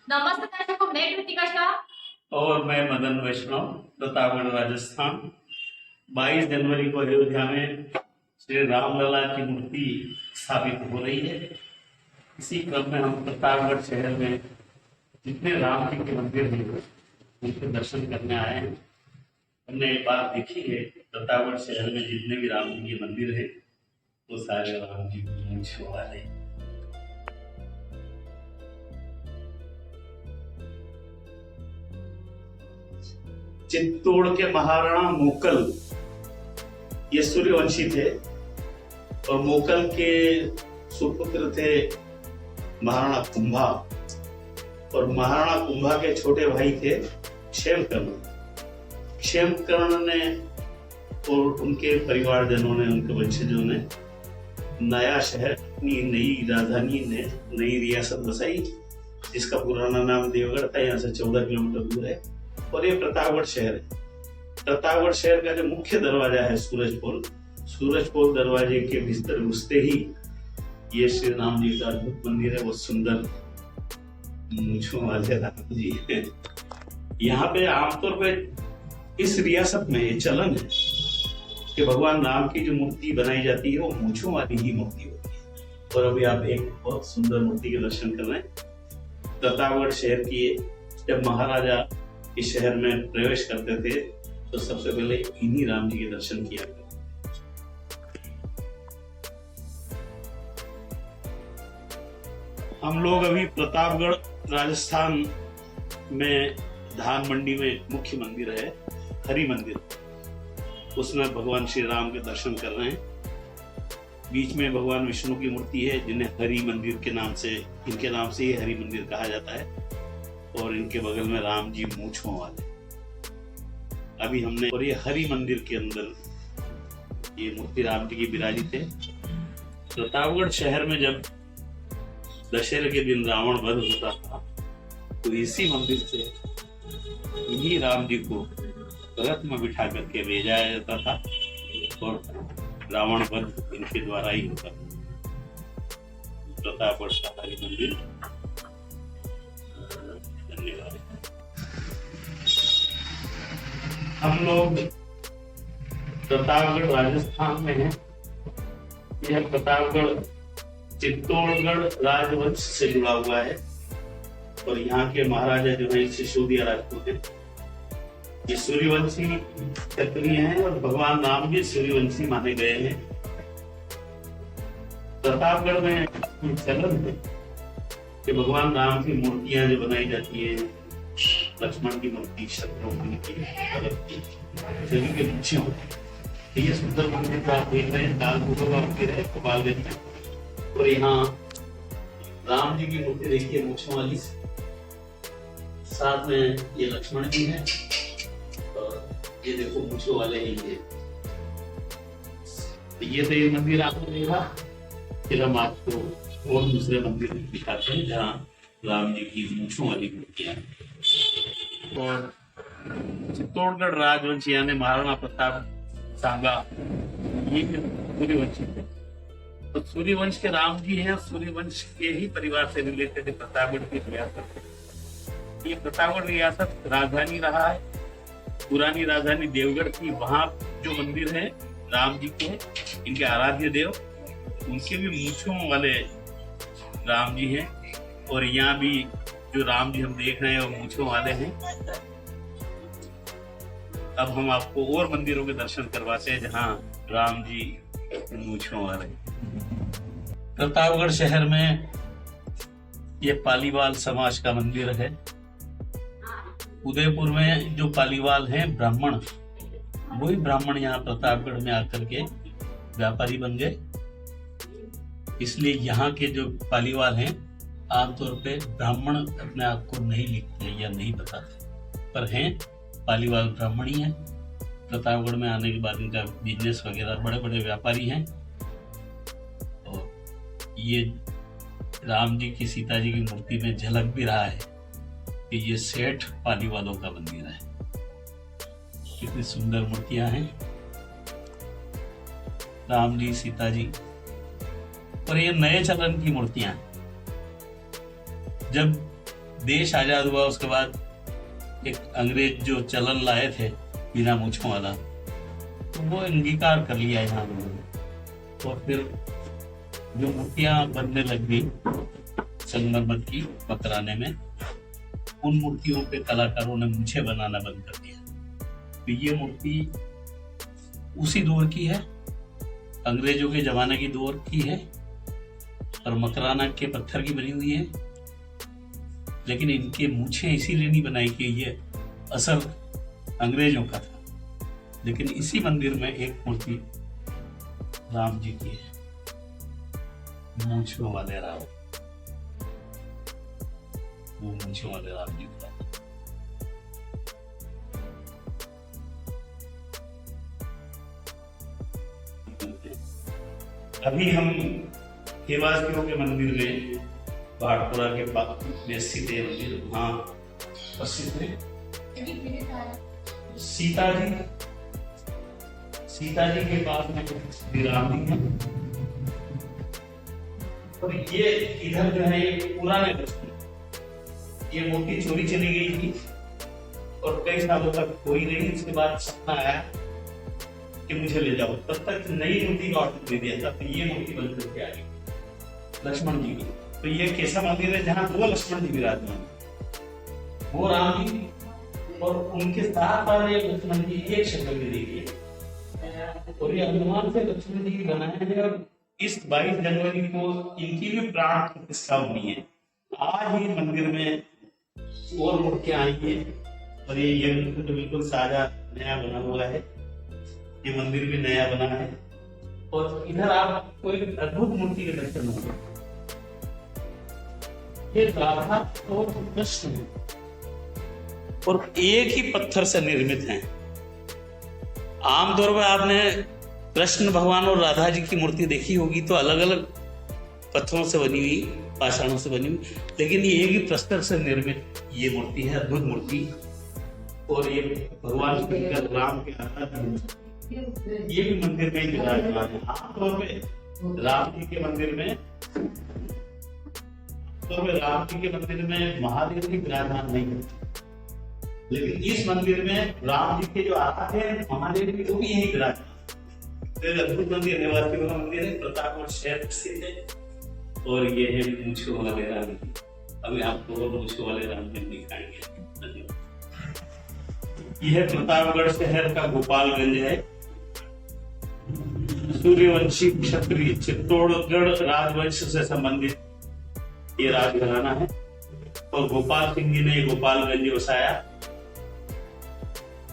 नमस्ते दर्शकों, मैं कृतिका शाह और मैं मदन वैष्णव, प्रतापगढ़ राजस्थान। 22 जनवरी को अयोध्या में श्री रामलला की मूर्ति स्थापित हो रही है। इसी क्रम में हम प्रतापगढ़ शहर में जितने राम जी के मंदिर हैं उनके दर्शन करने आए हैं। हमने एक बात देखी है, प्रतापगढ़ शहर में जितने भी राम जी के मंदिर हैं वो सारे राम जी की मूंछ वाले हैं। चित्तौड़ के महाराणा मोकल ये सूर्यवंशी थे और मोकल के सुपुत्र थे महाराणा कुंभा, और महाराणा कुंभा के छोटे भाई थे क्षेमकर्ण। क्षेमकर्ण ने और उनके परिवारजनों ने, उनके वंशजों ने नया शहर, अपनी नई राजधानी ने नई रियासत बसाई जिसका पुराना नाम देवगढ़ था। यहाँ से 14 किलोमीटर दूर है और ये प्रतापगढ़ शहर है। प्रतापगढ़ शहर का जो मुख्य दरवाजा है सूरजपोल दरवाजे के भीतर घुसते ही ये श्री राम जी का अद्भुत मंदिर है। वो सुंदर मूंछों वाले राम जी है। यहाँ पे आमतौर पे इस रियासत में ये चलन है कि भगवान राम की जो मूर्ति बनाई जाती है वो मूंछों वाली ही मूर्ति होती है। और अभी आप एक बहुत सुंदर मूर्ति के दर्शन कर रहे हैं। प्रतापगढ़ शहर की जब महाराजा इस शहर में प्रवेश करते थे तो सबसे पहले इन्हीं राम जी के दर्शन किया करते। हम लोग अभी प्रतापगढ़ राजस्थान में धान मंडी में मुख्य मंदिर है हरि मंदिर, उसमें भगवान श्री राम के दर्शन कर रहे हैं। बीच में भगवान विष्णु की मूर्ति है जिन्हें हरि मंदिर के नाम से, इनके नाम से ही हरि मंदिर कहा जाता है। और इनके बगल में राम जी मूंछों वाले। अभी हमने, और ये हरि मंदिर के अंदर ये मूर्ति राम जी की विराजित है। प्रतापगढ़ शहर में जब दशहरे के दिन रावण वध होता था तो इसी मंदिर से इन्हीं राम जी को रथ में बिठा करके ले जाया जाता था और रावण वध इनके द्वारा ही होता था। प्रतापगढ़ का हरि मंदिर। हम लोग प्रतापगढ़ राजस्थान में हैं। यह प्रतापगढ़ चित्तौड़गढ़ राजवंश से जुड़ा हुआ है और यहाँ के महाराजा जो है सिसोदिया राजपूत हैं। ये सूर्यवंशी क्षत्रिय हैं और भगवान राम भी सूर्यवंशी माने गए हैं। प्रतापगढ़ में चलन है कि भगवान राम की मूर्तियां जो बनाई जाती है, लक्ष्मण की मूर्ति, शत्रुघ्न की, भरत की, सभी के मूंछें होती है। ये सुंदर मंदिर का आप देख रहे हैं, दालपुर का मंदिर है गोपालगंज में। और यहाँ राम जी की मूर्ति देखिए मूंछों वाली, साथ में ये लक्ष्मण जी है और ये देखो मूंछों वाले ही है। तो ये मंदिर आपने देखा। फिर हम आपको और दूसरे मंदिर दिखाते हैं जहाँ राम जी की मूंछों वाली मूर्तियां हैं। और चित्तौड़गढ़ राजवंश यानी महाराणा प्रताप सांगा ये सूर्यवंशी थे। तो सूर्यवंश के राम जी हैं, सूर्यवंश के ही परिवार से रिलेटेड प्रतापगढ़ की रियासत। ये प्रतापगढ़ रियासत राजधानी रहा है। पुरानी राजधानी देवगढ़ की, वहां जो मंदिर है राम जी के, इनके आराध्य देव, उनके भी मूंछों वाले राम जी हैं। और यहाँ भी जो राम जी हम देख रहे हैं वो मूंछों वाले हैं। अब हम आपको और मंदिरों के दर्शन करवाते हैं जहाँ राम जी मूंछों वाले। प्रतापगढ़ शहर में ये पालीवाल समाज का मंदिर है। उदयपुर में जो पालीवाल हैं ब्राह्मण, वही ब्राह्मण यहाँ प्रतापगढ़ में आकर के व्यापारी बन गए। इसलिए यहाँ के जो पालीवाल हैं आमतौर पे ब्राह्मण अपने आप को नहीं लिखते या नहीं बताते, पर हैं पालीवाल ब्राह्मण ही हैं। प्रतापगढ़ में आने के बाद इनका बिजनेस वगैरह, बड़े बड़े व्यापारी हैं। और ये राम जी की, सीता जी की मूर्ति में झलक भी रहा है कि ये सेठ पालीवालों का मंदिर है। कितनी सुंदर मूर्तियां हैं, राम जी, सीता जी। और ये नए चलन की मूर्तियां हैं। जब देश आजाद हुआ उसके बाद एक अंग्रेज जो चलन लाए थे बिना मूछों वाला, तो वो अंगीकार कर लिया यहाँ लोगों ने। और फिर जो मूर्तियां बनने लग गई संगमरमर की मकराने में, उन मूर्तियों पे कलाकारों ने मूछें बनाना बंद कर दिया। तो ये मूर्ति उसी दौर की है, अंग्रेजों के जमाने की दौर की है, और मकराना के पत्थर की बनी हुई है। लेकिन इनके मूछें इसीलिए नहीं बनाई कि ये असल अंग्रेजों का था। लेकिन इसी मंदिर में एक मूर्ति राम जी की है, मूछों वाले राम, वो मूछों वाले राम जी का। अभी हम केवासियों के मंदिर में, भाटपुरा के पास में स्थित है मंदिर, वहाँ उपस्थित है सीता जी के पास में श्री राम जी है। और ये इधर जो है ये पुराने दर्शन, ये मूर्ति चोरी चली गई थी और कई सालों तक कोई नहीं। इसके बाद सपना आया कि मुझे ले जाओ, तब तक नई मूर्ति का ऑर्डर दे दिया था। तो ये मूर्ति बन करके आ गई लक्ष्मण जी की। तो ये कैसा मंदिर है जहाँ दो लक्ष्मण जी विराजमान, वो राम जी और उनके साथ वाले लक्ष्मण जी एक शक्ल में देखिए। और ये हनुमान से लक्ष्मण जी की बनाए हैं। और इस 22 जनवरी को इनकी भी प्राण प्रतिष्ठा होनी है। आज ही मंदिर में और मूर्तियां आई है। और ये तो बिल्कुल ताजा नया बना हुआ है, ये मंदिर भी नया बना है। और इधर आपको एक अद्भुत मूर्ति के दर्शन होंगे। ये राधा और कृष्ण और एक ही पत्थर से निर्मित हैं। आमतौर पर आपने कृष्ण भगवान और राधा जी की मूर्ति देखी होगी तो अलग अलग पत्थरों से बनी हुई, पाषाणों से बनी हुई, लेकिन ये एक ही प्रस्तर से निर्मित ये मूर्ति है, अद्भुत मूर्ति। और ये भगवान शंकर राम के आराध्य, ये भी मंदिर में विराजमान है। आमतौर पे राम जी के मंदिर में, महादेव की विराजमान नहीं है, लेकिन इस मंदिर में राम जी के जो आराध्य हैं महादेव की, वो भी यही विराजमान। अद्भुत मंदिर है, वासियों का मंदिर है, प्रतापगढ़ शहर स्थित है। और ये है मूछों वाले राम जी। अभी आपको मूछों वाले राम जी दिखाएंगे। यह प्रतापगढ़ शहर का गोपालगंज है। सूर्यवंशी क्षत्रिय चित्तौड़गढ़ राजवंश से संबंधित ये राजघराना है। और गोपाल सिंह जी ने गोपालगंज बसाया।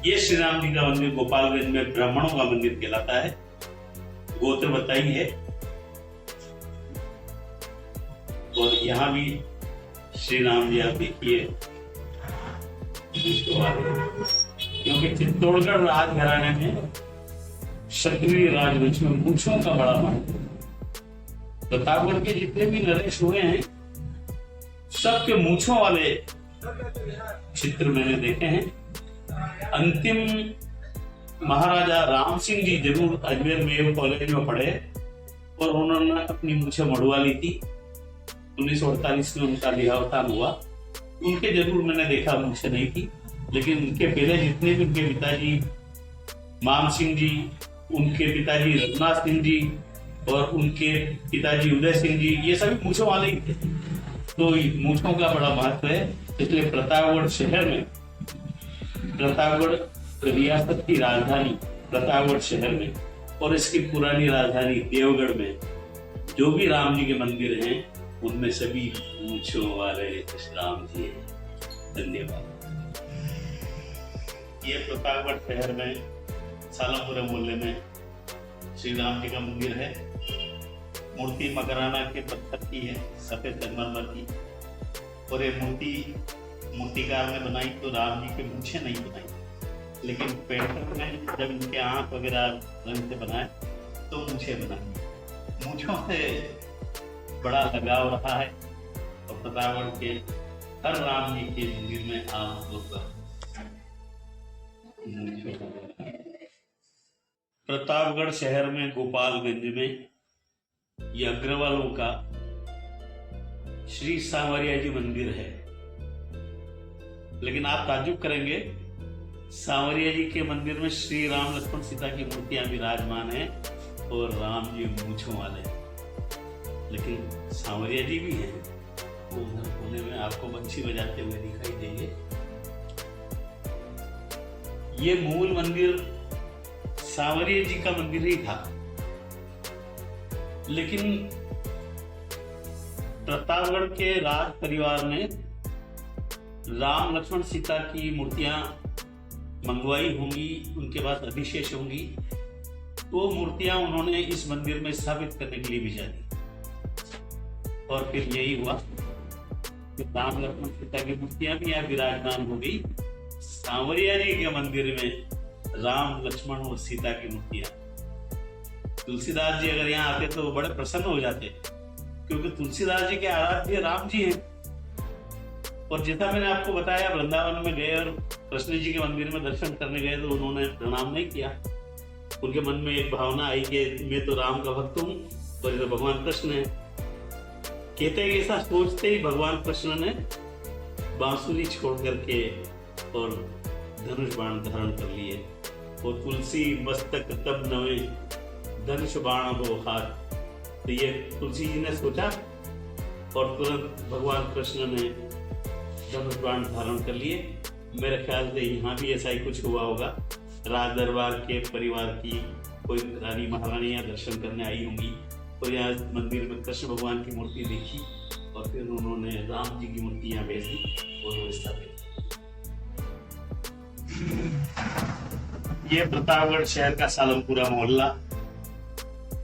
ये श्री राम जी का मंदिर गोपालगंज में ब्राह्मणों का मंदिर कहलाता है। गोत्र बताई है। और यहाँ भी श्री राम जी आप देखिए, क्योंकि चित्तौड़गढ़ राजघराने में क्षत्रिय राजवंश में मूछों का बड़ा महत्व। प्रतापगढ़ के जितने भी नरेश हुए हैं सबके मूछों वाले चित्र मैंने देखे हैं। अंतिम महाराजा राम सिंह जी जरूर अजमेर में कॉलेज में पढ़े और उन्होंने अपनी मूछें मड़वा ली थी। 1948 में उनका देहावसान हुआ। उनके जरूर मैंने देखा, मूछें नहीं थी, लेकिन उनके पहले जितने भी उनके पिताजी मान सिंह जी, उनके पिताजी रघुनाथ सिंह जी और उनके पिताजी उदय सिंह जी, ये सभी मूछों वाले ही थे। तो मूछों का बड़ा महत्व है। इसलिए प्रतापगढ़ शहर में, प्रतापगढ़ रियासत की राजधानी प्रतापगढ़ शहर में और इसकी पुरानी राजधानी देवगढ़ में जो भी राम जी के मंदिर हैं उनमें सभी मूछों वाले राम जी हैं। धन्यवाद। ये प्रतापगढ़ शहर में सालमपुरा मोहल्ले में श्री राम जी का मंदिर है। मूर्ति मकराना के पत्थर की है, सफेद संगमरमर की। और ये मूर्तिकार ने बनाई तो राम जी के मूछें नहीं बनाई, लेकिन पेंटर ने जब इनके आंख वगैरह रंग से बनाए तो मूछें बनाई। मूछों से बड़ा लगाव रहा है। और प्रतापगढ़ के हर राम जी के मंदिर में आमतौर पर प्रतापगढ़ शहर में गोपालगंज में ये अग्रवालों का श्री सांवरिया जी मंदिर है। लेकिन आप ताज्जुब करेंगे, सांवरिया जी के मंदिर में श्री राम लक्ष्मण सीता की मूर्तियां विराजमान हैं और राम जी मूंछों वाले हैं, लेकिन सांवरिया जी भी हैं। वो उधर कोने में आपको बंशी बजाते हुए दिखाई देंगे। ये मूल मंदिर सांवरिया जी का मंदिर ही था, लेकिन प्रतापगढ़ के राज परिवार ने राम लक्ष्मण सीता की मूर्तियां मंगवाई होंगी, उनके पास अधिशेष होंगी, वो मूर्तियां उन्होंने इस मंदिर में स्थापित करने के लिए भिजा दी। और फिर यही हुआ कि राम लक्ष्मण सीता की मूर्तियां भी यहाँ विराजमान हो गई। सांवरिया जी के मंदिर में राम लक्ष्मण और सीता की मूर्तियां। तुलसीदास जी अगर यहाँ आते तो बड़े प्रसन्न हो जाते, क्योंकि तुलसीदास जी के आराध्य राम जी हैं। और जैसा मैंने आपको बताया, वृंदावन में गए और कृष्ण जी के मंदिर में दर्शन करने गए तो उन्होंने प्रणाम नहीं किया। उनके मन में एक भावना आई कि मैं तो राम का भक्त हूँ और ये तो भगवान कृष्ण है। कहते हैं ऐसा सोचते ही भगवान कृष्ण ने बांसुरी छोड़ करके और धनुष बाण धारण कर लिए। और तुलसी मस्तक तब नवे धनुष बाण हो हाथ। तो ये तुलसी जी ने सोचा और तुरंत भगवान कृष्ण ने धनुष बाण धारण कर लिए। मेरे ख्याल से यहाँ भी ऐसा ही कुछ हुआ होगा। राज दरबार के परिवार की कोई रानी महारानियां दर्शन करने आई होंगी और यहाँ मंदिर में कृष्ण भगवान की मूर्ति देखी और फिर उन्होंने राम जी की मूर्ति यहाँ भेजी और स्थापित। ये प्रतापगढ़ शहर का सालमपुरा मोहल्ला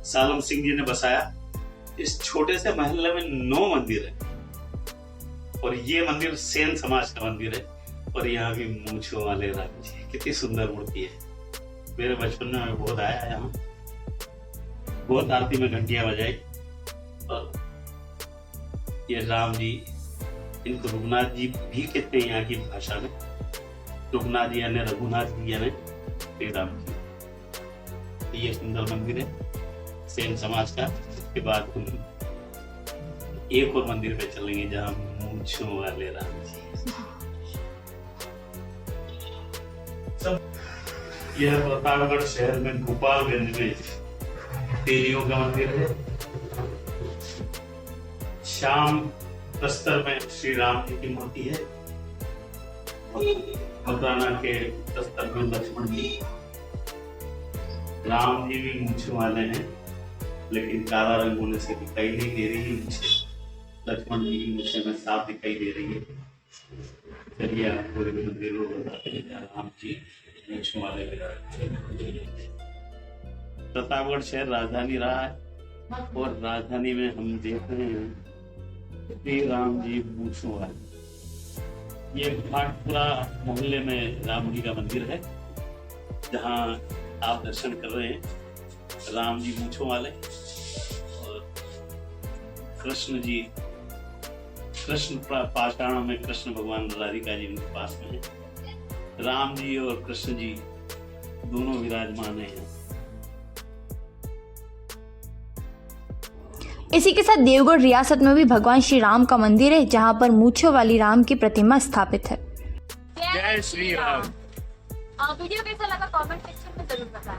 सालम सिंह जी ने बसाया। इस छोटे से मोहल्ले में 9 मंदिर है और ये मंदिर सेन समाज का मंदिर है। और यहाँ भी मूंछों वाले राम जी, कितनी सुंदर मूर्ति है। मेरे बचपन में मैं बहुत आया यहाँ, बहुत आरती में घंटियां बजाई। और ये राम जी, इनको रघुनाथ जी भी कहते हैं यहाँ की भाषा में। रघुनाथ जी यानी रघुनाथ जी यानी श्री राम जी। ये सुंदर मंदिर है सेन समाज का। इसके बाद हम एक और मंदिर पे चलेंगे जहाँ मूंछों वाले राम जी। यह प्रतापगढ़ शहर में गोपालगंज में देवियों का मंदिर है। श्याम प्रस्तर में श्री राम जी की मूर्ति है। मकराना के प्रस्तर में लक्ष्मण जी। राम जी भी मूंछों वाले हैं, लेकिन काला रंग होने से दिखाई नहीं दे रही है मुझे। लक्ष्मण जी की मूंछें में साफ दिखाई दे रही है। चलिए आप पूरे मंदिर को बताते हैं। राम जी मूंछों वाले। प्रतापगढ़ शहर राजधानी रहा है और राजधानी में हम देख रहे हैं श्री राम जी मूंछों वाले। ये भाटपुरा मोहल्ले में राम जी का मंदिर है जहाँ आप दर्शन कर रहे हैं। राम जी मूंछों वाले और कृष्ण जी, कृष्ण पाषाण में कृष्ण भगवान राधिका जी उनके पास में है। राम जी और कृष्ण जी दोनों विराजमान हैं। इसी के साथ देवगढ़ रियासत में भी भगवान श्री राम का मंदिर है जहां पर मूंछों वाली राम की प्रतिमा स्थापित है। जय श्री राम। वीडियो कैसा लगा कमेंट सेक्शन में जरूर बताएं।